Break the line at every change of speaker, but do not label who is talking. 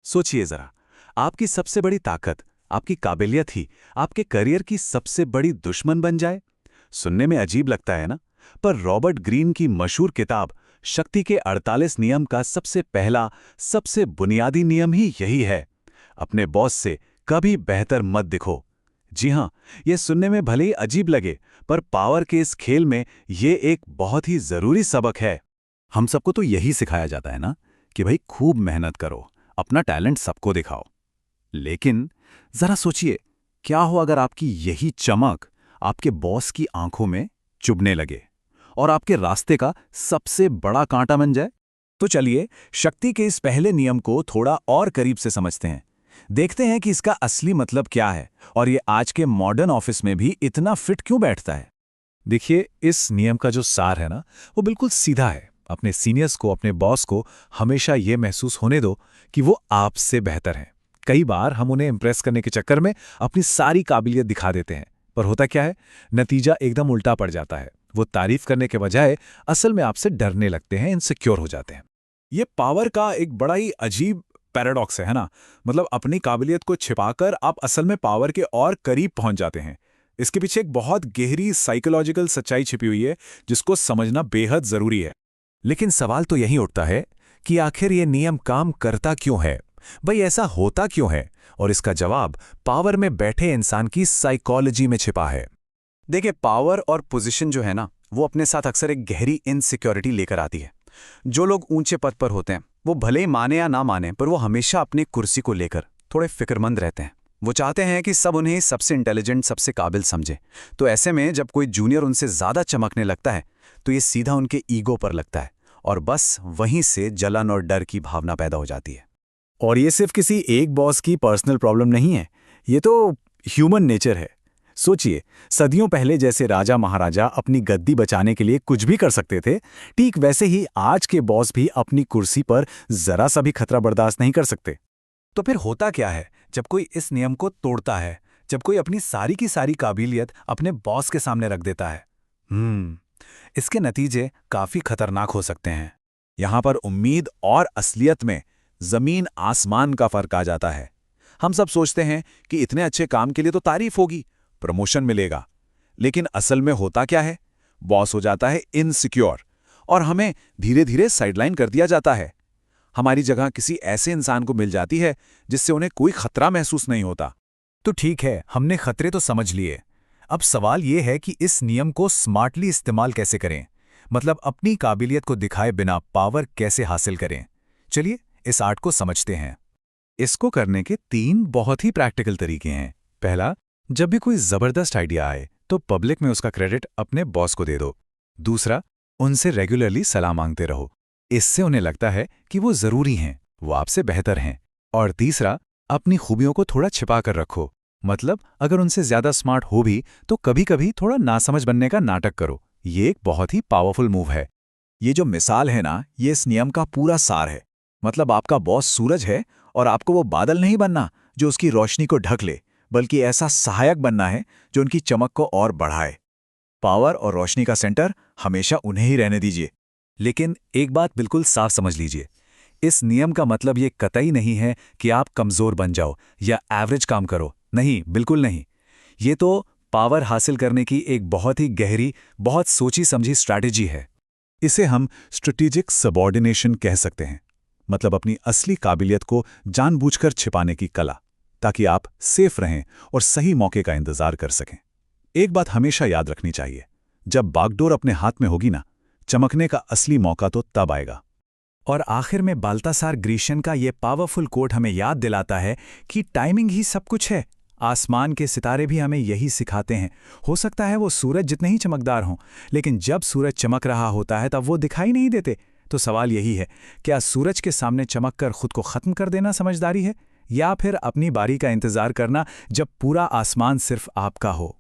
सोचिए जरा, आपकी सबसे बड़ी ताकत, आपकी काबिलियत ही आपके करियर की सबसे बड़ी दुश्मन बन जाए। सुनने में अजीब लगता है ना, पर रॉबर्ट ग्रीन की मशहूर किताब शक्ति के 48 नियम का सबसे पहला, सबसे बुनियादी नियम ही यही है। अपने बॉस से कभी बेहतर मत दिखो। जी हां, यह सुनने में भले ही अजीब लगे, पर पावर के इस खेल में ये एक बहुत ही जरूरी सबक है। हम सबको तो यही सिखाया जाता है ना कि भाई खूब मेहनत करो, अपना टैलेंट सबको दिखाओ। लेकिन जरा सोचिए, क्या हो अगर आपकी यही चमक आपके बॉस की आंखों में चुभने लगे और आपके रास्ते का सबसे बड़ा कांटा बन जाए? तो चलिए, शक्ति के इस पहले नियम को थोड़ा और करीब से समझते हैं। देखते हैं कि इसका असली मतलब क्या है और ये आज के मॉडर्न ऑफिस में भी इतना फिट क्यों बैठता है। देखिए, इस नियम का जो सार है ना, वो बिल्कुल सीधा है। अपने सीनियर्स को, अपने बॉस को हमेशा ये महसूस होने दो कि वो आपसे बेहतर हैं। कई बार हम उन्हें इम्प्रेस करने के चक्कर में अपनी सारी काबिलियत दिखा देते हैं, पर होता क्या है, नतीजा एकदम उल्टा पड़ जाता है। वो तारीफ करने के बजाय असल में आपसे डरने लगते हैं, इनसिक्योर हो जाते हैं। ये पावर का एक बड़ा ही अजीब पैराडॉक्स है ना। मतलब अपनी काबिलियत को छिपाकर आप असल में पावर के और करीब पहुंच जाते हैं। इसके पीछे एक बहुत गहरी साइकोलॉजिकल सच्चाई छिपी हुई है, जिसको समझना बेहद जरूरी है। लेकिन सवाल तो यही उठता है कि आखिर ये नियम काम करता क्यों है? भाई ऐसा होता क्यों है? और इसका जवाब पावर में बैठे इंसान की साइकोलॉजी में छिपा है। देखिए, पावर और पोजीशन जो है ना, वो अपने साथ अक्सर एक गहरी इनसिक्योरिटी लेकर आती है। जो लोग ऊंचे पद पर होते हैं, वो भले ही माने या ना माने, पर वो हमेशा अपनी कुर्सी को लेकर थोड़े फिक्रमंद रहते हैं। वो चाहते हैं कि सब उन्हें सबसे इंटेलिजेंट, सबसे काबिल समझे। तो ऐसे में जब कोई जूनियर उनसे ज्यादा चमकने लगता है, तो ये सीधा उनके ईगो पर लगता है और बस वहीं से जलन और डर की भावना पैदा हो जाती है। और ये सिर्फ किसी एक बॉस की पर्सनल प्रॉब्लम नहीं है, ये तो ह्यूमन नेचर है। सोचिए, सदियों पहले जैसे राजा महाराजा अपनी गद्दी बचाने के लिए कुछ भी कर सकते थे, ठीक वैसे ही आज के बॉस भी अपनी कुर्सी पर जरा सा भी खतरा बर्दाश्त नहीं कर सकते। तो फिर होता क्या है जब कोई इस नियम को तोड़ता है, जब कोई अपनी सारी की सारी काबिलियत अपने बॉस के सामने रख देता है? इसके नतीजे काफी खतरनाक हो सकते हैं। यहां पर उम्मीद और असलियत में जमीन आसमान का फर्क आ जाता है। हम सब सोचते हैं कि इतने अच्छे काम के लिए तो तारीफ होगी, प्रमोशन मिलेगा। लेकिन असल में होता क्या है? बॉस हो जाता है इनसिक्योर और हमें धीरे धीरे साइडलाइन कर दिया जाता है। हमारी जगह किसी ऐसे इंसान को मिल जाती है जिससे उन्हें कोई खतरा महसूस नहीं होता। तो ठीक है, हमने खतरे तो समझ लिए। अब सवाल यह है कि इस नियम को स्मार्टली इस्तेमाल कैसे करें, मतलब अपनी काबिलियत को दिखाए बिना पावर कैसे हासिल करें। चलिए इस आर्ट को समझते हैं। इसको करने के 3 बहुत ही प्रैक्टिकल तरीके हैं। पहला, जब भी कोई जबरदस्त आइडिया आए तो पब्लिक में उसका क्रेडिट अपने बॉस को दे दो। दूसरा, उनसे रेगुलरली सलाह मांगते रहो। इससे उन्हें लगता है कि वो जरूरी हैं, वो आपसे बेहतर हैं। और तीसरा, अपनी खूबियों को थोड़ा छिपा कर रखो। मतलब अगर उनसे ज्यादा स्मार्ट हो भी तो कभी कभी थोड़ा नासमझ बनने का नाटक करो। ये एक बहुत ही पावरफुल मूव है। ये जो मिसाल है ना, ये इस नियम का पूरा सार है। मतलब आपका बॉस सूरज है और आपको वो बादल नहीं बनना जो उसकी रोशनी को ढक ले, बल्कि ऐसा सहायक बनना है जो उनकी चमक को और बढ़ाए। पावर और रोशनी का सेंटर हमेशा उन्हें ही रहने दीजिए। लेकिन एक बात बिल्कुल साफ समझ लीजिए, इस नियम का मतलब ये कतई नहीं है कि आप कमजोर बन जाओ या एवरेज काम करो। नहीं, बिल्कुल नहीं। ये तो पावर हासिल करने की एक बहुत ही गहरी, बहुत सोची समझी स्ट्रैटेजी है। इसे हम स्ट्रेटेजिक सबऑर्डिनेशन कह सकते हैं। मतलब अपनी असली काबिलियत को जानबूझकर छिपाने की कला, ताकि आप सेफ रहें और सही मौके का इंतजार कर सकें। एक बात हमेशा याद रखनी चाहिए, जब बागडोर अपने हाथ में होगी ना, चमकने का असली मौका तो तब आएगा। और आखिर में बाल्तासार ग्रीशन का ये पावरफुल कोट हमें याद दिलाता है कि टाइमिंग ही सब कुछ है। आसमान के सितारे भी हमें यही सिखाते हैं। हो सकता है वो सूरज जितने ही चमकदार हों, लेकिन जब सूरज चमक रहा होता है तब वो दिखाई नहीं देते। तो सवाल यही है, क्या सूरज के सामने चमककर खुद को खत्म कर देना समझदारी है, या फिर अपनी बारी का इंतजार करना जब पूरा आसमान सिर्फ आपका हो?